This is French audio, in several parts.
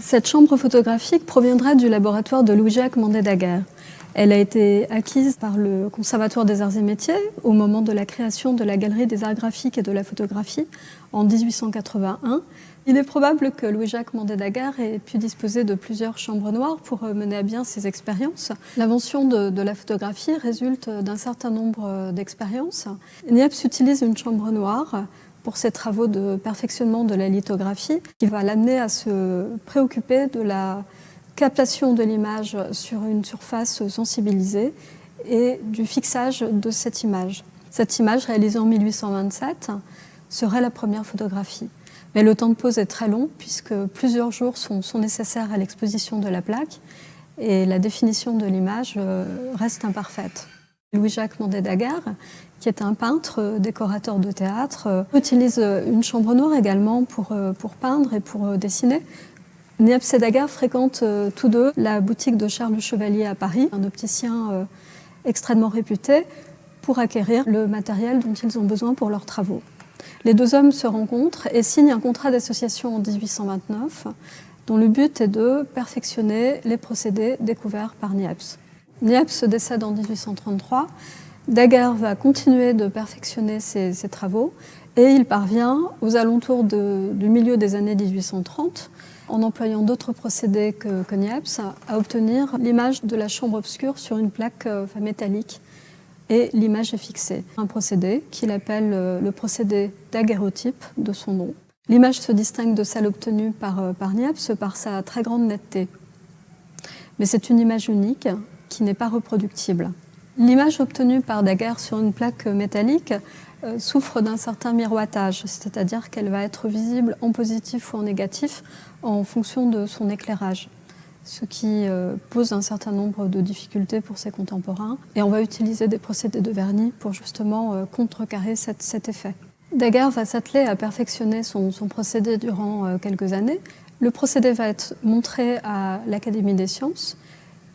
Cette chambre photographique proviendrait du laboratoire de Louis-Jacques Mandé-Daguerre. Elle a été acquise par le Conservatoire des Arts et Métiers au moment de la création de la Galerie des Arts Graphiques et de la Photographie en 1881. Il est probable que Louis-Jacques Mandé-Daguerre ait pu disposer de plusieurs chambres noires pour mener à bien ses expériences. L'invention de la photographie résulte d'un certain nombre d'expériences. Niepce utilise une chambre noire pour ses travaux de perfectionnement de la lithographie, qui va l'amener à se préoccuper de la captation de l'image sur une surface sensibilisée et du fixage de cette image. Cette image, réalisée en 1827, serait la première photographie. Mais le temps de pose est très long puisque plusieurs jours sont nécessaires à l'exposition de la plaque et la définition de l'image reste imparfaite. Louis-Jacques Mandé-Daguerre, qui est un peintre, décorateur de théâtre, utilise une chambre noire également pour peindre et pour dessiner. Niepce et Daguerre fréquentent tous deux la boutique de Charles Chevalier à Paris, un opticien extrêmement réputé, pour acquérir le matériel dont ils ont besoin pour leurs travaux. Les deux hommes se rencontrent et signent un contrat d'association en 1829, dont le but est de perfectionner les procédés découverts par Niepce. Niepce décède en 1833, Daguerre va continuer de perfectionner ses travaux et il parvient, aux alentours du milieu des années 1830, en employant d'autres procédés que Niepce, à obtenir l'image de la chambre obscure sur une plaque métallique. Et l'image est fixée. Un procédé qu'il appelle le procédé daguerréotype de son nom. L'image se distingue de celle obtenue par Niepce par sa très grande netteté. Mais c'est une image unique qui n'est pas reproductible. L'image obtenue par Daguerre sur une plaque métallique souffre d'un certain miroitage, c'est-à-dire qu'elle va être visible en positif ou en négatif en fonction de son éclairage, ce qui pose un certain nombre de difficultés pour ses contemporains. Et on va utiliser des procédés de vernis pour justement contrecarrer cet effet. Daguerre va s'atteler à perfectionner son procédé durant quelques années. Le procédé va être montré à l'Académie des sciences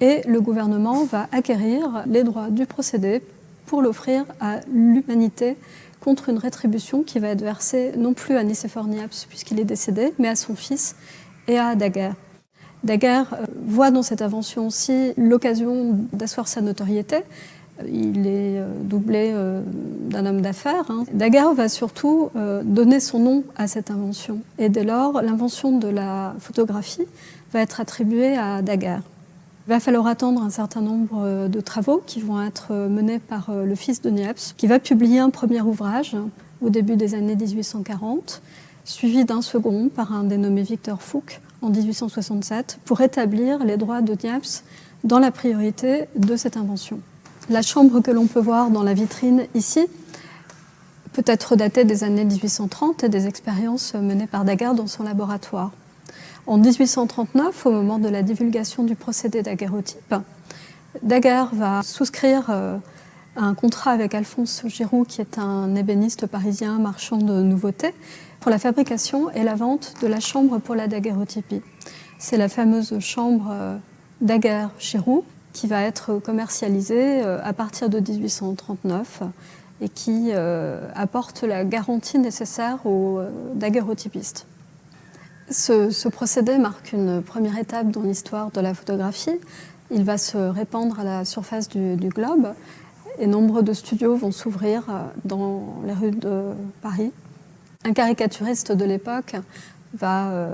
et le gouvernement va acquérir les droits du procédé pour l'offrir à l'humanité contre une rétribution qui va être versée non plus à Nicéphore Niepce puisqu'il est décédé, mais à son fils et à Daguerre. Daguerre voit dans cette invention aussi l'occasion d'asseoir sa notoriété. Il est doublé d'un homme d'affaires. Daguerre va surtout donner son nom à cette invention. Et dès lors, l'invention de la photographie va être attribuée à Daguerre. Il va falloir attendre un certain nombre de travaux qui vont être menés par le fils de Niepce, qui va publier un premier ouvrage au début des années 1840, suivi d'un second par un dénommé Victor Fouque en 1867, pour établir les droits de Niepce dans la priorité de cette invention. La chambre que l'on peut voir dans la vitrine ici peut être datée des années 1830 et des expériences menées par Daguerre dans son laboratoire. En 1839, au moment de la divulgation du procédé daguerréotype, Daguerre va souscrire un contrat avec Alphonse Giroux, qui est un ébéniste parisien marchand de nouveautés, pour la fabrication et la vente de la chambre pour la daguerréotypie. C'est la fameuse chambre Daguerre-Giroux qui va être commercialisée à partir de 1839 et qui apporte la garantie nécessaire aux daguerréotypistes. Ce procédé marque une première étape dans l'histoire de la photographie. Il va se répandre à la surface du globe et nombre de studios vont s'ouvrir dans les rues de Paris. Un caricaturiste de l'époque va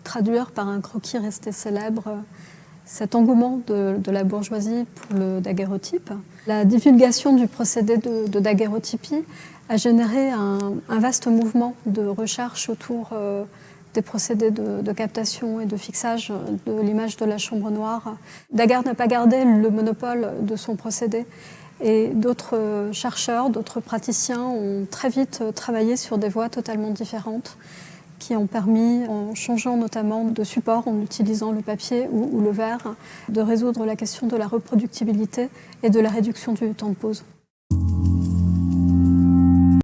traduire par un croquis resté célèbre cet engouement de la bourgeoisie pour le daguerréotype. La divulgation du procédé de daguerréotypie a généré un vaste mouvement de recherche autour des procédés de captation et de fixage de l'image de la chambre noire. Daguerre n'a pas gardé le monopole de son procédé et d'autres chercheurs, d'autres praticiens ont très vite travaillé sur des voies totalement différentes qui ont permis, en changeant notamment de support, en utilisant le papier ou le verre, de résoudre la question de la reproductibilité et de la réduction du temps de pose.